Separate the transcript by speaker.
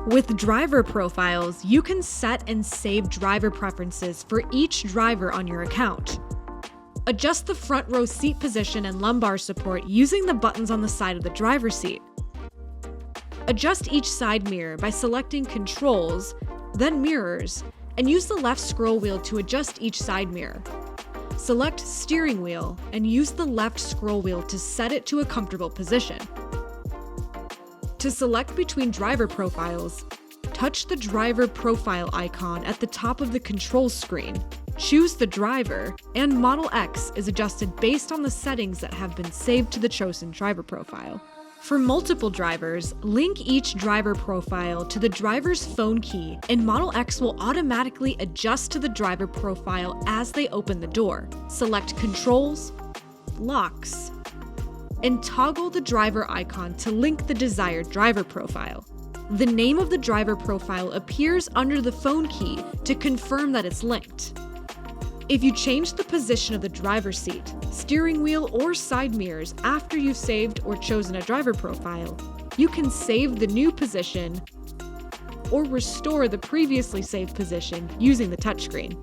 Speaker 1: With driver profiles, you can set and save driver preferences for each driver on your account. Adjust the front row seat position and lumbar support using the buttons on the side of the driver's seat. Adjust each side mirror by selecting Controls, then Mirrors, and use the left scroll wheel to adjust each side mirror. Select Steering Wheel and use the left scroll wheel to set it to a comfortable position. To select between driver profiles, touch the driver profile icon at the top of the controls screen. Choose the driver, and Model X is adjusted based on the settings that have been saved to the chosen driver profile. For multiple drivers, link each driver profile to the driver's phone key, and Model X will automatically adjust to the driver profile as they open the door. Select Controls, Locks, and toggle the driver icon to link the desired driver profile. The name of the driver profile appears under the phone key to confirm that it's linked. If you change the position of the driver's seat, steering wheel, or side mirrors after you've saved or chosen a driver profile, you can save the new position or restore the previously saved position using the touchscreen.